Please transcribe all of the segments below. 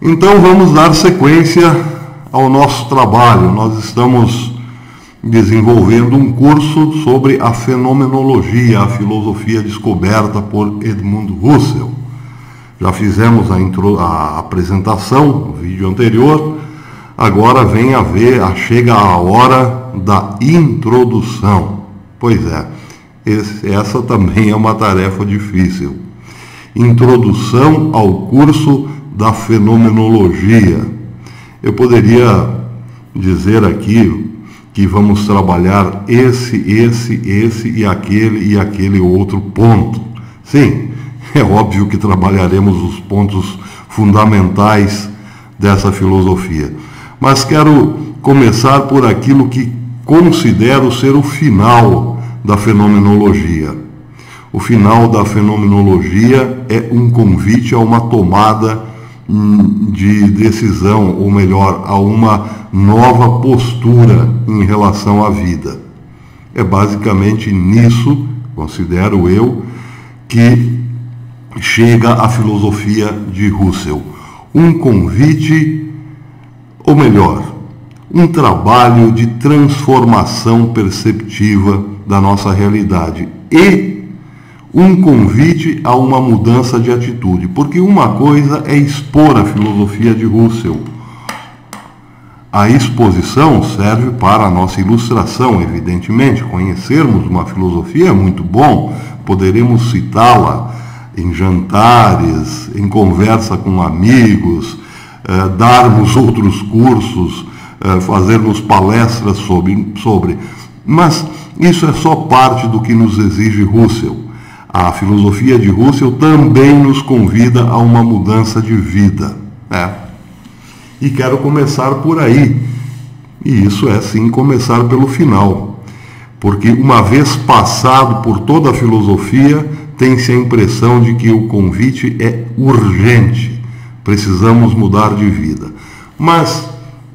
Então vamos dar sequência ao nosso trabalho. Nós estamos desenvolvendo um curso sobre a fenomenologia, a filosofia descoberta por Edmund Husserl. Já fizemos a apresentação no vídeo anterior, agora chega a hora da introdução. Pois é, essa também é uma tarefa difícil. Introdução ao curso da fenomenologia. Eu poderia dizer aqui que vamos trabalhar esse e aquele outro ponto. Sim, é óbvio que trabalharemos os pontos fundamentais dessa filosofia. Mas quero começar por aquilo que considero ser o final da fenomenologia. O final da fenomenologia é um convite a uma tomada de decisão, ou melhor, a uma nova postura em relação à vida. É basicamente nisso, considero eu, que chega a filosofia de Husserl. Um convite, ou melhor, um trabalho de transformação perceptiva da nossa realidade e um convite a uma mudança de atitude, porque uma coisa é expor a filosofia de Husserl. A exposição serve para a nossa ilustração, evidentemente. Conhecermos uma filosofia é muito bom, poderemos citá-la em jantares, em conversa com amigos, darmos outros cursos, fazermos palestras sobre. Mas isso é só parte do que nos exige Husserl. A filosofia de Husserl também nos convida a uma mudança de vida. E quero começar por aí. E isso é sim começar pelo final. Porque uma vez passado por toda a filosofia, tem-se a impressão de que o convite é urgente. Precisamos mudar de vida. Mas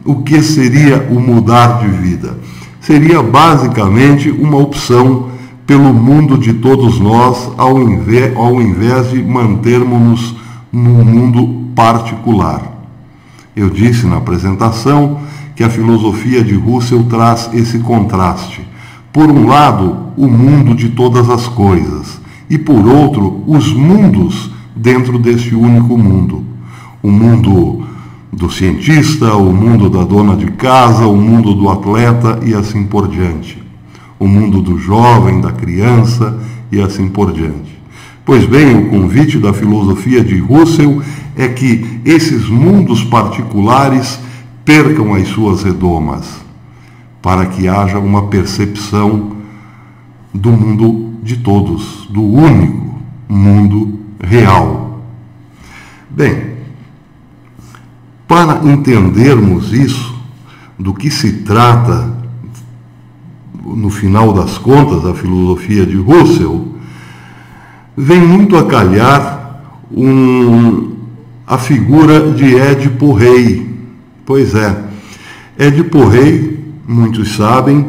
o que seria o mudar de vida? Seria basicamente uma opção pelo mundo de todos nós, ao invés de mantermos-nos num mundo particular. Eu disse na apresentação que a filosofia de Husserl traz esse contraste. Por um lado, o mundo de todas as coisas, e por outro, os mundos dentro desse único mundo. O mundo do cientista, o mundo da dona de casa, o mundo do atleta e assim por diante. O mundo do jovem, da criança e assim por diante. Pois bem, o convite da filosofia de Husserl é que esses mundos particulares percam as suas redomas, para que haja uma percepção do mundo de todos, do único mundo real. Bem, para entendermos isso, do que se trata no final das contas, a filosofia de Husserl, vem muito a calhar a figura de Édipo Rei. Pois é, Édipo Rei, muitos sabem,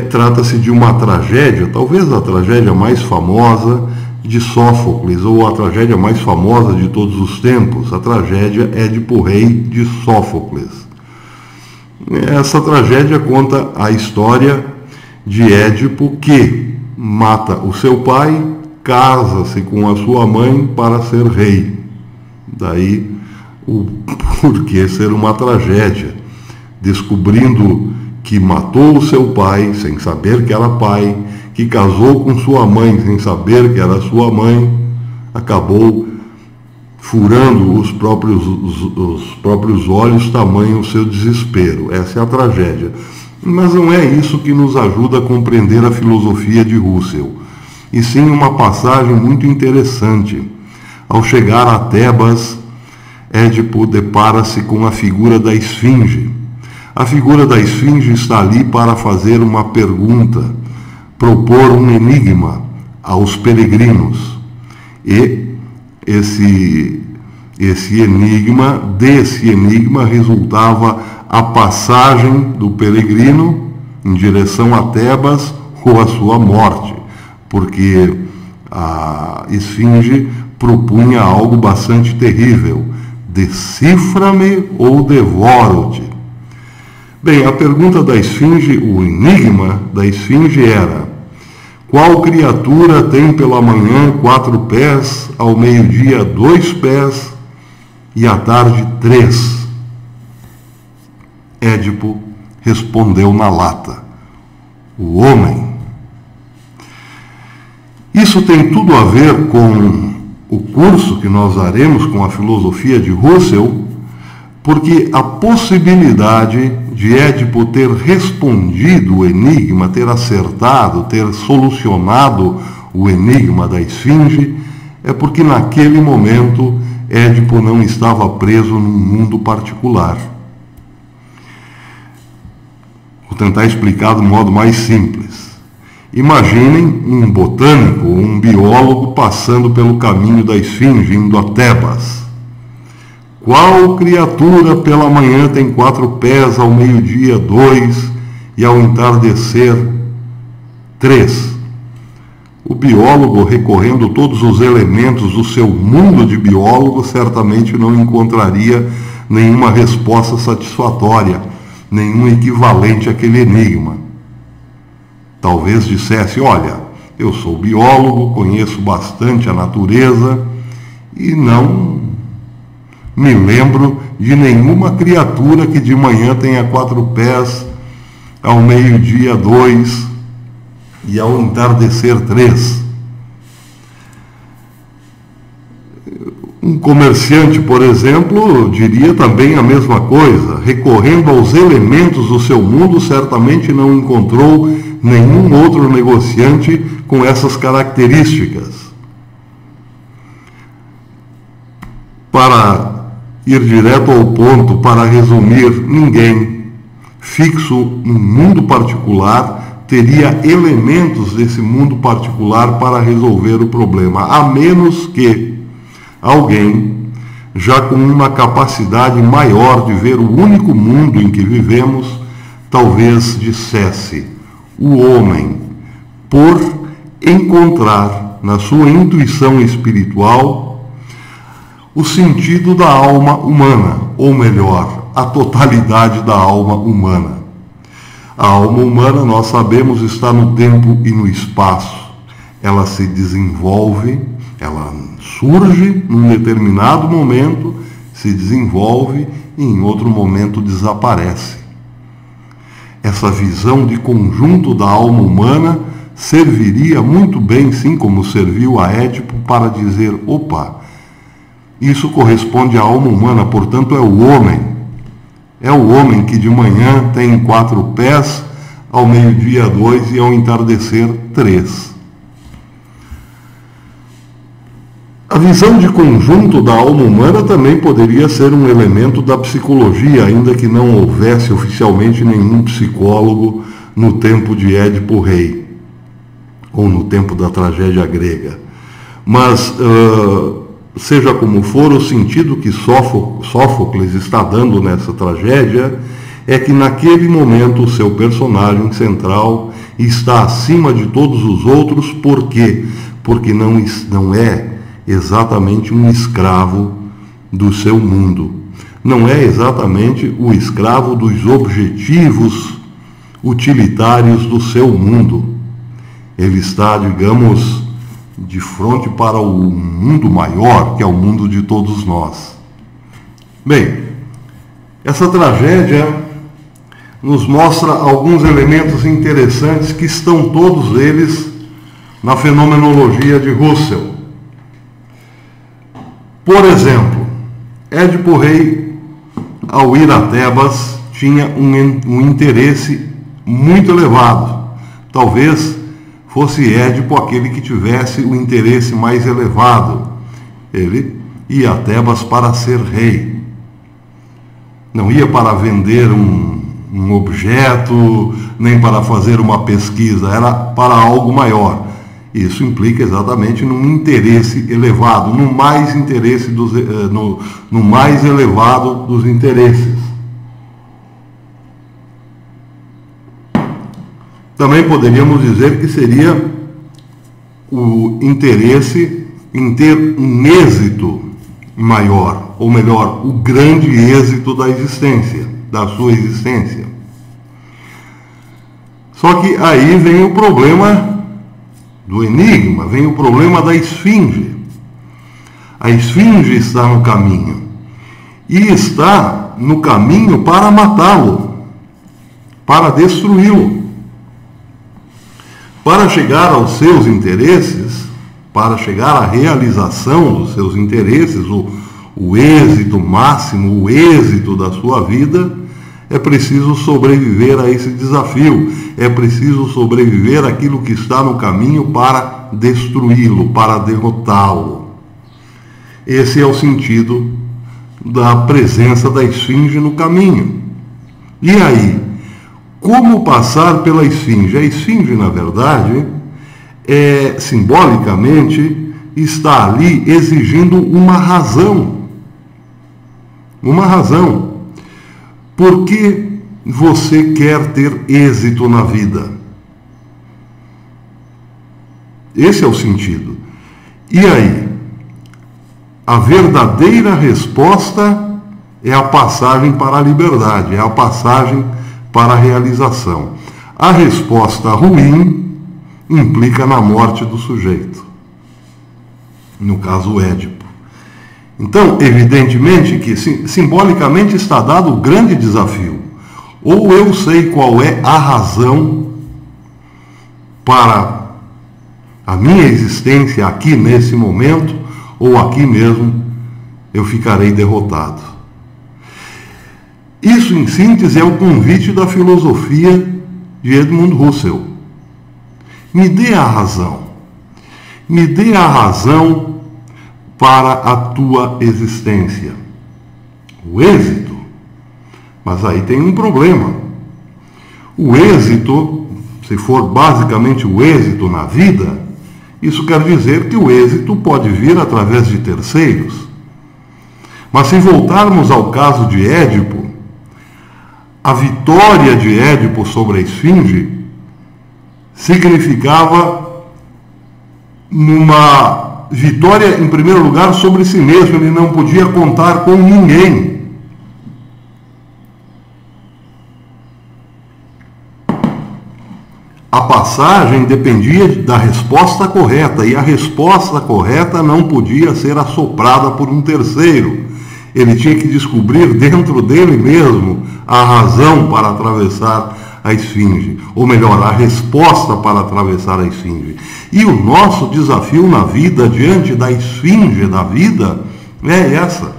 trata-se de uma tragédia, talvez a tragédia mais famosa de Sófocles, ou a tragédia mais famosa de todos os tempos, a tragédia Édipo Rei de Sófocles. Essa tragédia conta a história de Édipo, que mata o seu pai, casa-se com a sua mãe para ser rei. Daí o porquê ser uma tragédia. Descobrindo que matou o seu pai sem saber que era pai, que casou com sua mãe sem saber que era sua mãe, acabou furando os próprios olhos, tamanho o seu desespero. Essa é a tragédia. Mas não é isso que nos ajuda a compreender a filosofia de Husserl, e sim uma passagem muito interessante. Ao chegar a Tebas, Édipo depara-se com a figura da esfinge. A figura da esfinge está ali para fazer uma pergunta, propor um enigma aos peregrinos. E desse enigma resultava a passagem do peregrino em direção a Tebas ou a sua morte, porque a esfinge propunha algo bastante terrível: decifra-me ou devoro-te. Bem, a pergunta da esfinge, o enigma da esfinge era: qual criatura tem pela manhã 4 pés, ao meio-dia 2 pés e à tarde 3? Édipo respondeu na lata: o homem. Isso tem tudo a ver com o curso que nós daremos com a filosofia de Husserl, porque a possibilidade de Édipo ter respondido o enigma, ter acertado, ter solucionado o enigma da esfinge, é porque naquele momento Édipo não estava preso num mundo particular. Vou tentar explicar de modo mais simples. Imaginem um botânico, um biólogo passando pelo caminho da esfinge, indo a Tebas. Qual criatura pela manhã tem 4 pés, ao meio-dia 2 e ao entardecer 3? O biólogo, recorrendo todos os elementos do seu mundo de biólogo, certamente não encontraria nenhuma resposta satisfatória, nenhum equivalente àquele enigma. Talvez dissesse: olha, eu sou biólogo, conheço bastante a natureza e não me lembro de nenhuma criatura que de manhã tenha 4 pés, ao meio-dia 2 e ao entardecer 3. Um comerciante, por exemplo, diria também a mesma coisa. Recorrendo aos elementos do seu mundo, certamente não encontrou nenhum outro negociante com essas características. Para ir direto ao ponto, para resumir, ninguém fixo num mundo particular teria elementos desse mundo particular para resolver o problema, a menos que alguém, já com uma capacidade maior de ver o único mundo em que vivemos, talvez dissesse: o homem, por encontrar na sua intuição espiritual o sentido da alma humana, ou melhor, a totalidade da alma humana. A alma humana, nós sabemos, está no tempo e no espaço. Ela se desenvolve, ela surge num determinado momento, se desenvolve e em outro momento desaparece. Essa visão de conjunto da alma humana serviria muito bem, sim, como serviu a Édipo, para dizer: opa, isso corresponde à alma humana, portanto é o homem. É o homem que de manhã tem 4 pés, ao meio-dia 2 e ao entardecer 3. A visão de conjunto da alma humana também poderia ser um elemento da psicologia, ainda que não houvesse oficialmente nenhum psicólogo no tempo de Édipo Rei, ou no tempo da tragédia grega. Mas, seja como for, o sentido que Sófocles está dando nessa tragédia é que naquele momento o seu personagem central está acima de todos os outros. Por quê? Porque não é exatamente um escravo do seu mundo. Não é exatamente o escravo dos objetivos utilitários do seu mundo. Ele está, digamos, de frente para o mundo maior, que é o mundo de todos nós. Bem, essa tragédia nos mostra alguns elementos interessantes que estão todos eles na fenomenologia de Husserl. Por exemplo, Édipo Rei, ao ir a Tebas, tinha um interesse muito elevado. Talvez fosse Édipo aquele que tivesse o interesse mais elevado. Ele ia a Tebas para ser rei. Não ia para vender um objeto, nem para fazer uma pesquisa, era para algo maior. Isso implica exatamente num interesse elevado, no mais elevado dos interesses. Também poderíamos dizer que seria o interesse em ter um êxito maior, ou melhor, o grande êxito da existência, da sua existência. Só que aí vem o problema do enigma, vem o problema da esfinge. A esfinge está no caminho, e está no caminho para matá-lo, para destruí-lo. Para chegar aos seus interesses, para chegar à realização dos seus interesses, o êxito máximo, o êxito da sua vida, é preciso sobreviver a esse desafio, é preciso sobreviver àquilo que está no caminho para destruí-lo, para derrotá-lo. Esse é o sentido da presença da esfinge no caminho. E aí, como passar pela esfinge? A esfinge, na verdade, simbolicamente, está ali exigindo uma razão. Uma razão. Por que você quer ter êxito na vida? Esse é o sentido. E aí? A verdadeira resposta é a passagem para a liberdade, é a passagem para a realização. A resposta ruim implica na morte do sujeito. No caso, o Édipo. Então, evidentemente que simbolicamente está dado o grande desafio. Ou eu sei qual é a razão para a minha existência aqui nesse momento, ou aqui mesmo eu ficarei derrotado. Isso, em síntese, é o convite da filosofia de Edmund Husserl. Me dê a razão. Me dê a razão para a tua existência. O êxito. Mas aí tem um problema. O êxito, se for basicamente o êxito na vida, isso quer dizer que o êxito pode vir através de terceiros. Mas se voltarmos ao caso de Édipo, a vitória de Édipo sobre a esfinge significava uma vitória, em primeiro lugar, sobre si mesmo. Ele não podia contar com ninguém. A passagem dependia da resposta correta, e a resposta correta não podia ser assoprada por um terceiro. Ele tinha que descobrir dentro dele mesmo a razão para atravessar a esfinge, ou melhor, a resposta para atravessar a esfinge. E o nosso desafio na vida, diante da esfinge da vida, é essa.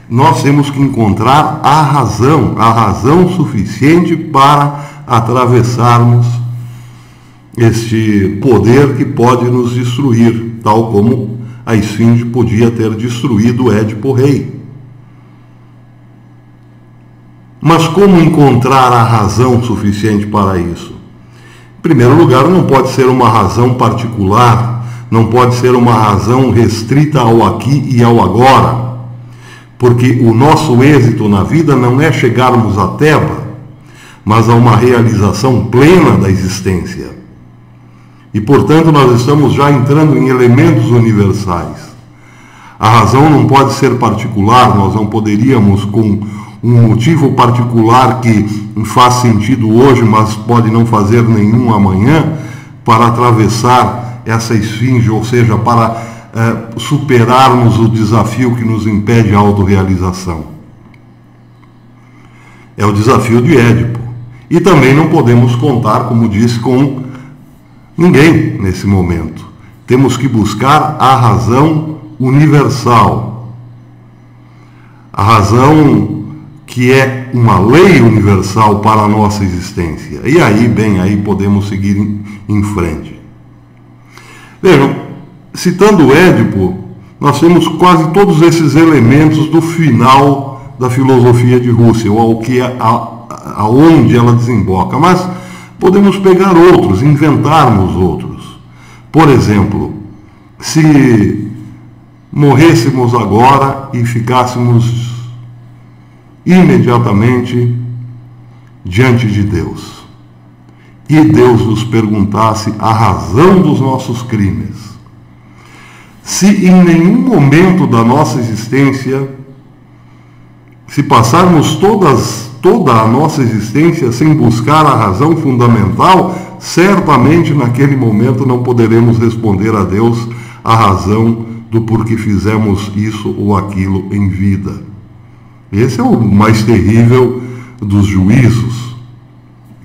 Nós temos que encontrar a razão suficiente para atravessarmos este poder que pode nos destruir, tal como a esfinge podia ter destruído Édipo Rei. Mas como encontrar a razão suficiente para isso? Em primeiro lugar, não pode ser uma razão particular, não pode ser uma razão restrita ao aqui e ao agora, porque o nosso êxito na vida não é chegarmos a Teba, mas a uma realização plena da existência. E, portanto, nós estamos já entrando em elementos universais. A razão não pode ser particular, nós não poderíamos, com um motivo particular que faz sentido hoje, mas pode não fazer nenhum amanhã, para atravessar essa esfinge, ou seja, para superarmos o desafio que nos impede a autorrealização. É o desafio de Édipo. E também não podemos contar, como disse, com ninguém nesse momento. Temos que buscar a razão universal. A razão que é uma lei universal para a nossa existência. E aí, bem, aí podemos seguir em frente. Vejam, citando Édipo, nós temos quase todos esses elementos do final da filosofia de Husserl, aonde ela desemboca. Mas podemos pegar outros, inventarmos outros. Por exemplo, se morrêssemos agora e ficássemos imediatamente diante de Deus, e Deus nos perguntasse a razão dos nossos crimes, Se em nenhum momento da nossa existência, se passarmos toda a nossa existência sem buscar a razão fundamental, certamente naquele momento não poderemos responder a Deus a razão do porquê fizemos isso ou aquilo em vida. Esse é o mais terrível dos juízos.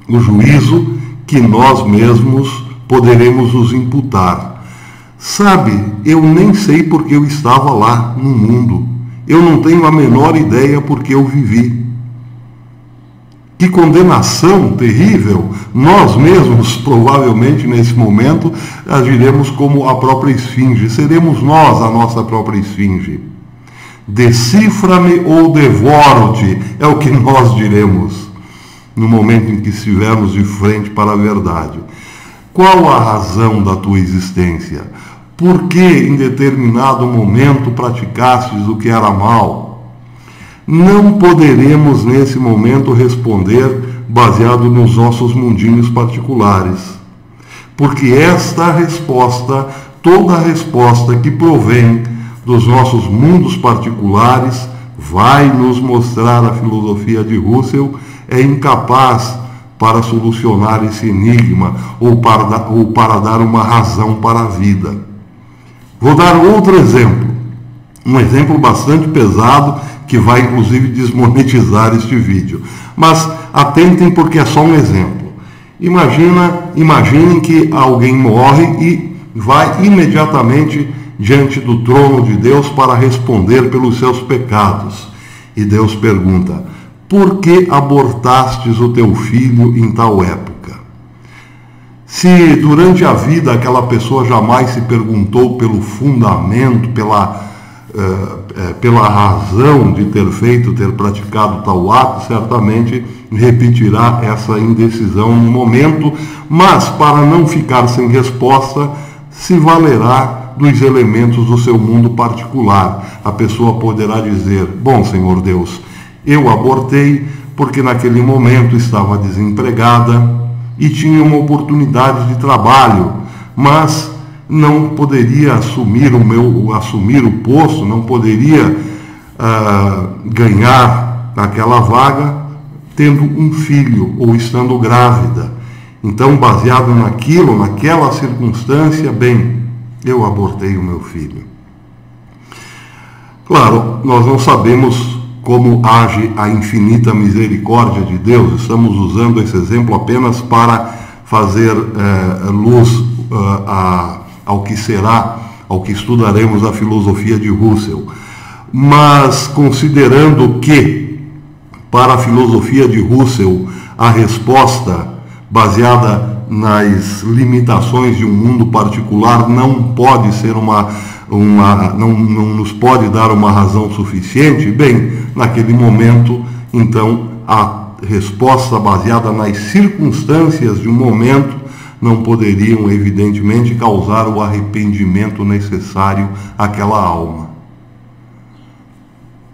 O juízo que nós mesmos poderemos nos imputar. Sabe, eu nem sei porque eu estava lá no mundo. Eu não tenho a menor ideia porque eu vivi. Que condenação terrível! Nós mesmos, provavelmente, nesse momento, agiremos como a própria esfinge. Seremos nós a nossa própria esfinge. Decifra-me ou devoro-te, é o que nós diremos no momento em que estivermos de frente para a verdade. Qual a razão da tua existência? Por que em determinado momento praticastes o que era mal? Não poderemos nesse momento responder baseado nos nossos mundinhos particulares. Porque esta resposta, toda a resposta que provém dos nossos mundos particulares, vai nos mostrar a filosofia de Husserl, é incapaz para solucionar esse enigma ou para dar uma razão para a vida. Vou dar outro exemplo, um exemplo bastante pesado que vai inclusive desmonetizar este vídeo. Mas atentem porque é só um exemplo. Imaginem que alguém morre e vai imediatamente diante do trono de Deus para responder pelos seus pecados. E Deus pergunta: por que abortastes o teu filho em tal época? Se durante a vida aquela pessoa jamais se perguntou pelo fundamento, pela razão de ter praticado tal ato, certamente repetirá essa indecisão no momento, mas para não ficar sem resposta, se valerá dos elementos do seu mundo particular. A pessoa poderá dizer: bom, Senhor Deus, eu abortei porque naquele momento estava desempregada e tinha uma oportunidade de trabalho, mas não poderia assumir o posto, não poderia ganhar aquela vaga tendo um filho ou estando grávida. Então, baseado naquela circunstância, bem, eu abortei o meu filho. Claro, nós não sabemos como age a infinita misericórdia de Deus. Estamos usando esse exemplo apenas para fazer luz ao que estudaremos a filosofia de Husserl. Mas considerando que, para a filosofia de Husserl, a resposta baseada nas limitações de um mundo particular não pode ser não nos pode dar uma razão suficiente, bem, naquele momento, então, a resposta baseada nas circunstâncias de um momento não poderiam, evidentemente, causar o arrependimento necessário àquela alma.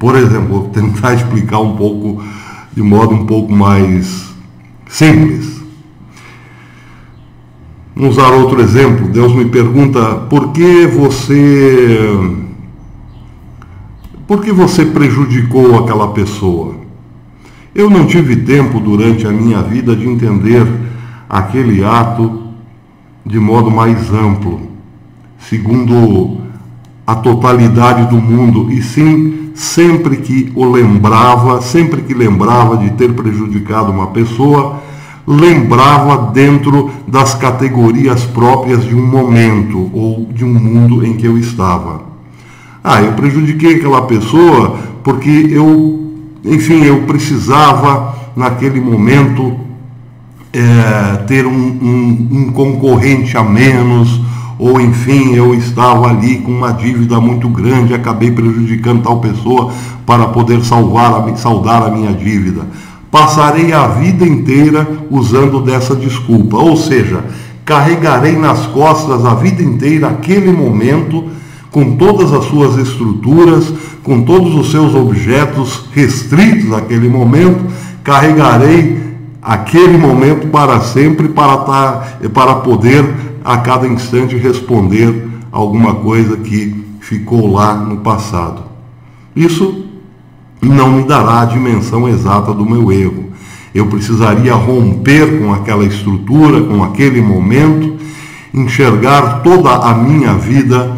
Por exemplo, vou tentar explicar de modo um pouco mais simples. Vamos usar outro exemplo. Deus me pergunta: por que você prejudicou aquela pessoa? Eu não tive tempo durante a minha vida de entender aquele ato de modo mais amplo, segundo a totalidade do mundo, e sim sempre que lembrava de ter prejudicado uma pessoa, lembrava dentro das categorias próprias de um momento ou de um mundo em que eu estava. Eu prejudiquei aquela pessoa porque eu precisava naquele momento ter um concorrente a menos, ou enfim, eu estava ali com uma dívida muito grande, acabei prejudicando tal pessoa para poder saldar a minha dívida. Passarei a vida inteira usando dessa desculpa, ou seja, carregarei nas costas a vida inteira aquele momento, com todas as suas estruturas, com todos os seus objetos restritos àquele momento, carregarei aquele momento para sempre, para poder a cada instante responder alguma coisa que ficou lá no passado. Isso não me dará a dimensão exata do meu erro. Eu precisaria romper com aquela estrutura, com aquele momento, enxergar toda a minha vida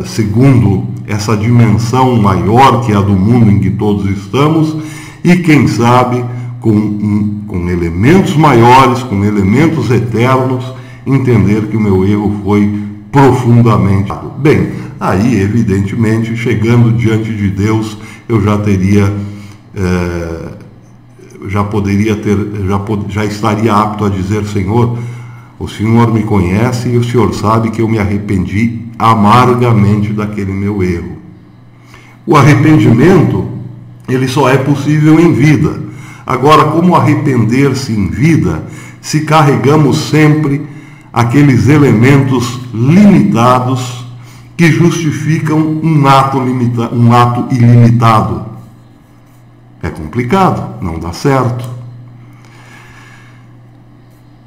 segundo essa dimensão maior que é a do mundo em que todos estamos e, quem sabe, com elementos maiores, com elementos eternos, entender que o meu erro foi profundamente. Bem, aí, evidentemente, chegando diante de Deus, eu já teria, já estaria apto a dizer: Senhor, o Senhor me conhece e o Senhor sabe que eu me arrependi amargamente daquele meu erro. O arrependimento, ele só é possível em vida. Agora, como arrepender-se em vida, se carregamos sempre aqueles elementos limitados que justificam um ato ilimitado? É complicado, não dá certo.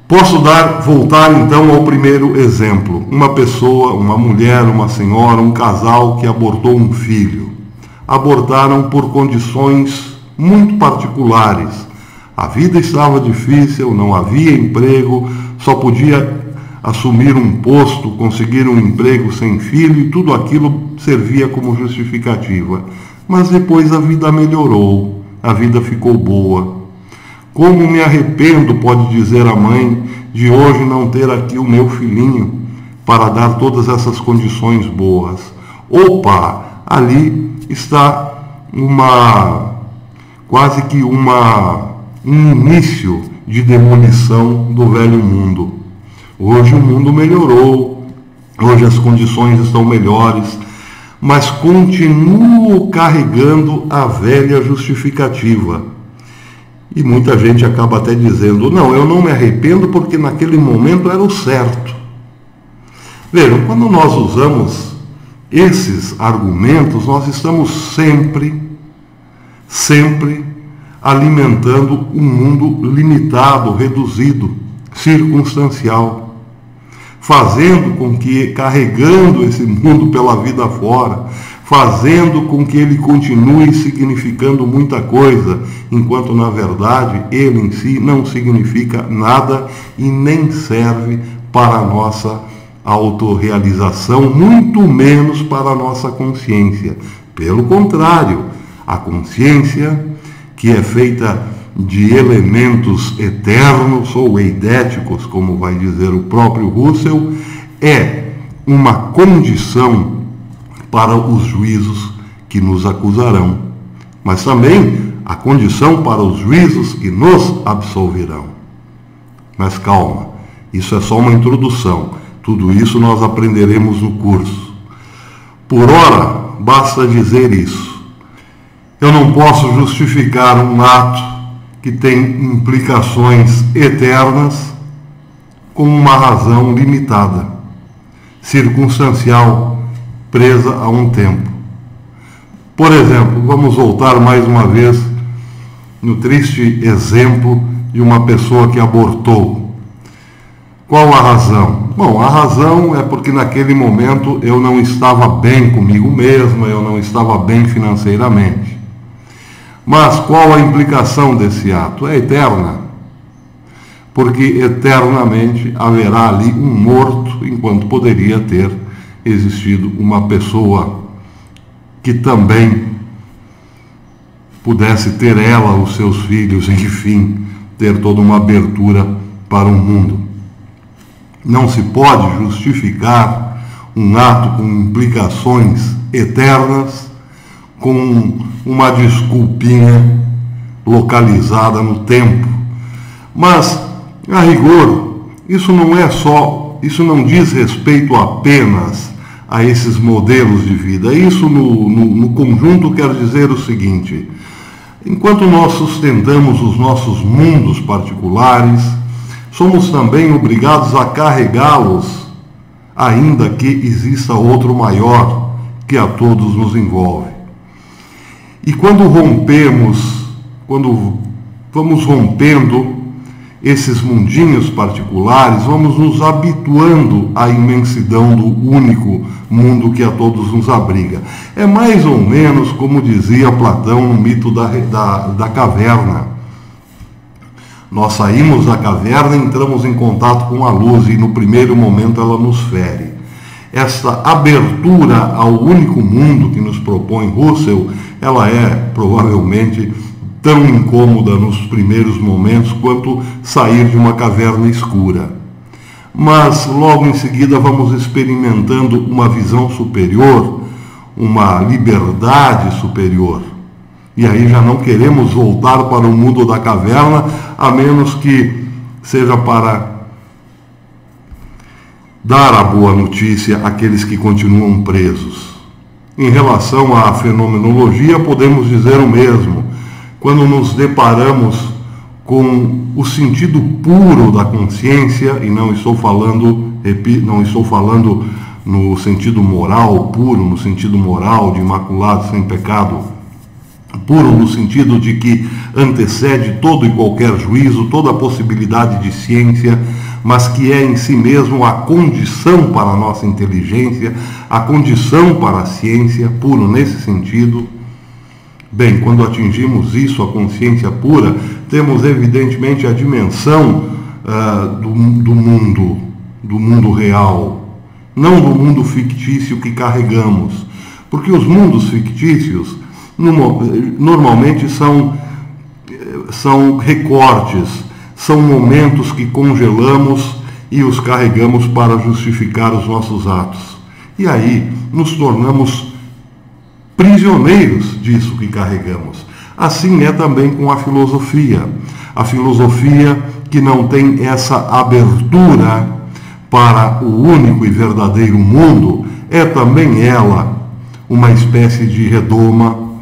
Posso voltar então ao primeiro exemplo. Uma pessoa, uma mulher, uma senhora, um casal que abortou um filho. Abortaram por condições muito particulares. A vida estava difícil, não havia emprego, só podia assumir um posto, conseguir um emprego sem filho, e tudo aquilo servia como justificativa. Mas depois a vida melhorou, a vida ficou boa. Como me arrependo, pode dizer a mãe, de hoje não ter aqui o meu filhinho para dar todas essas condições boas. Opa, ali está quase que um início de demolição do velho mundo. Hoje o mundo melhorou, hoje as condições estão melhores, mas continuo carregando a velha justificativa. E muita gente acaba até dizendo: não, eu não me arrependo porque naquele momento era o certo. Vejam, quando nós usamos esses argumentos, nós estamos sempre alimentando um mundo limitado, reduzido, circunstancial, fazendo com que, carregando esse mundo pela vida fora, fazendo com que ele continue significando muita coisa, enquanto na verdade ele em si não significa nada e nem serve para a nossa autorrealização, muito menos para a nossa consciência. Pelo contrário, a consciência, que é feita de elementos eternos ou eidéticos, como vai dizer o próprio Russell, é uma condição para os juízos que nos acusarão, mas também a condição para os juízos que nos absolverão. Mas calma, isso é só uma introdução, tudo isso nós aprenderemos no curso. Por ora, basta dizer isso. Eu não posso justificar um ato que tem implicações eternas com uma razão limitada, circunstancial, presa a um tempo. Por exemplo, vamos voltar mais uma vez no triste exemplo de uma pessoa que abortou. Qual a razão? Bom, a razão é porque naquele momento eu não estava bem comigo mesmo, eu não estava bem financeiramente. Mas qual a implicação desse ato? É eterna. Porque eternamente haverá ali um morto, enquanto poderia ter existido uma pessoa que também pudesse ter ela, os seus filhos, enfim, ter toda uma abertura para o mundo. Não se pode justificar um ato com implicações eternas com uma desculpinha localizada no tempo. Mas, a rigor, isso não diz respeito apenas a esses modelos de vida. Isso no conjunto quer dizer o seguinte: enquanto nós sustentamos os nossos mundos particulares, somos também obrigados a carregá-los, ainda que exista outro maior que a todos nos envolve. E quando vamos rompendo esses mundinhos particulares, vamos nos habituando à imensidão do único mundo que a todos nos abriga. É mais ou menos como dizia Platão no mito da caverna. Nós saímos da caverna, entramos em contato com a luz e no primeiro momento ela nos fere. Essa abertura ao único mundo que nos propõe Russell, ela é provavelmente tão incômoda nos primeiros momentos quanto sair de uma caverna escura. Mas logo em seguida vamos experimentando uma visão superior, uma liberdade superior. E aí já não queremos voltar para o mundo da caverna, a menos que seja para dar a boa notícia àqueles que continuam presos. Em relação à fenomenologia, podemos dizer o mesmo. Quando nos deparamos com o sentido puro da consciência, e não estou falando no sentido moral puro, no sentido moral de imaculado sem pecado, puro no sentido de que antecede todo e qualquer juízo, toda a possibilidade de ciência, mas que é em si mesmo a condição para a nossa inteligência, a condição para a ciência, puro nesse sentido. Bem, quando atingimos isso, a consciência pura, temos evidentemente a dimensão do mundo real, não do mundo fictício que carregamos, porque os mundos fictícios normalmente são recortes, são momentos que congelamos e os carregamos para justificar os nossos atos. E aí nos tornamos prisioneiros disso que carregamos. Assim é também com a filosofia. A filosofia que não tem essa abertura para o único e verdadeiro mundo é também ela uma espécie de redoma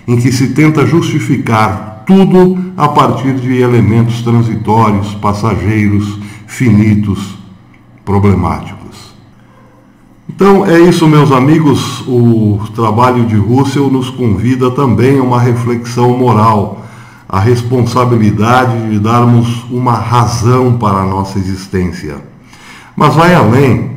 em que se tenta justificar tudo a partir de elementos transitórios, passageiros, finitos, problemáticos. Então é isso, meus amigos. O trabalho de Russell nos convida também a uma reflexão moral, a responsabilidade de darmos uma razão para a nossa existência. Mas vai além,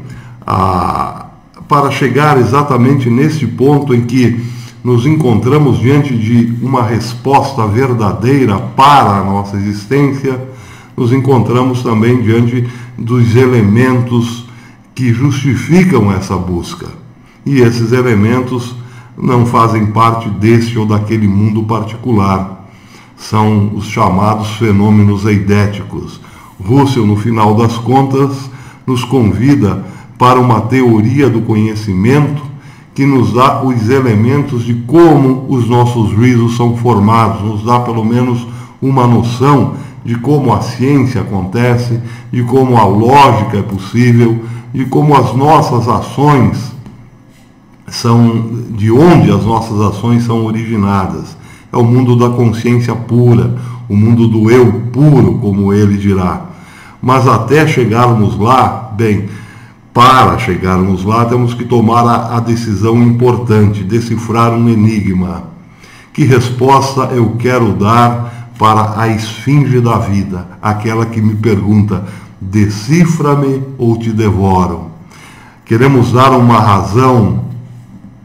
para chegar exatamente nesse ponto em que nos encontramos diante de uma resposta verdadeira para a nossa existência, nos encontramos também diante dos elementos que justificam essa busca. E esses elementos não fazem parte deste ou daquele mundo particular. São os chamados fenômenos eidéticos. Russell, no final das contas, nos convida para uma teoria do conhecimento que nos dá os elementos de como os nossos juízos são formados, nos dá pelo menos uma noção de como a ciência acontece, de como a lógica é possível, de como as nossas ações de onde as nossas ações são originadas. É o mundo da consciência pura, o mundo do eu puro, como ele dirá. Mas até chegarmos lá, para chegarmos lá, temos que tomar a decisão importante, decifrar um enigma. Que resposta eu quero dar para a esfinge da vida, aquela que me pergunta: decifra-me ou te devoro? Queremos dar uma razão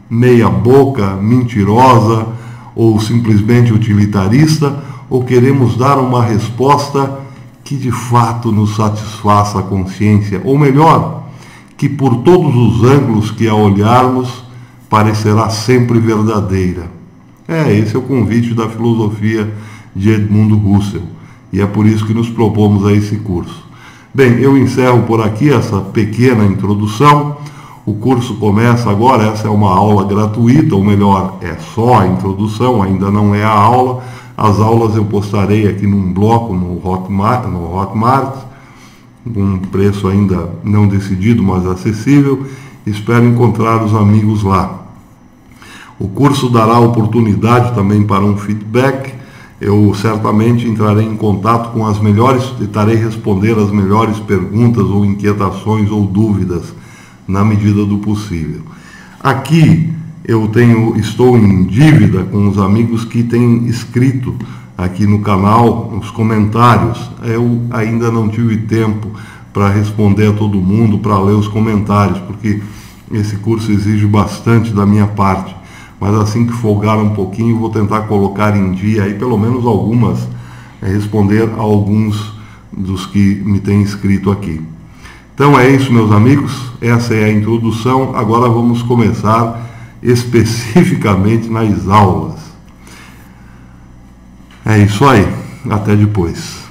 meia boca, mentirosa ou simplesmente utilitarista, ou queremos dar uma resposta que de fato nos satisfaça a consciência, ou melhor, que por todos os ângulos que a olharmos parecerá sempre verdadeira? Esse é o convite da filosofia de Edmundo Russell, e é por isso que nos propomos a esse curso. Bem, eu encerro por aqui essa pequena introdução. O curso começa agora, essa é uma aula gratuita, ou melhor, é só a introdução, ainda não é a aula. As aulas eu postarei aqui num bloco no Hotmart, um preço ainda não decidido, mas acessível. Espero encontrar os amigos lá. O curso dará oportunidade também para um feedback. Eu certamente entrarei em contato com as melhores, tentarei responder as melhores perguntas ou inquietações ou dúvidas na medida do possível. Aqui estou em dívida com os amigos que têm escrito aqui no canal, nos comentários. Eu ainda não tive tempo para responder a todo mundo, para ler os comentários, porque esse curso exige bastante da minha parte, mas assim que folgar um pouquinho, vou tentar colocar em dia aí pelo menos algumas, responder a alguns dos que me têm escrito aqui. Então é isso, meus amigos, essa é a introdução. Agora vamos começar especificamente nas aulas. É isso aí, até depois.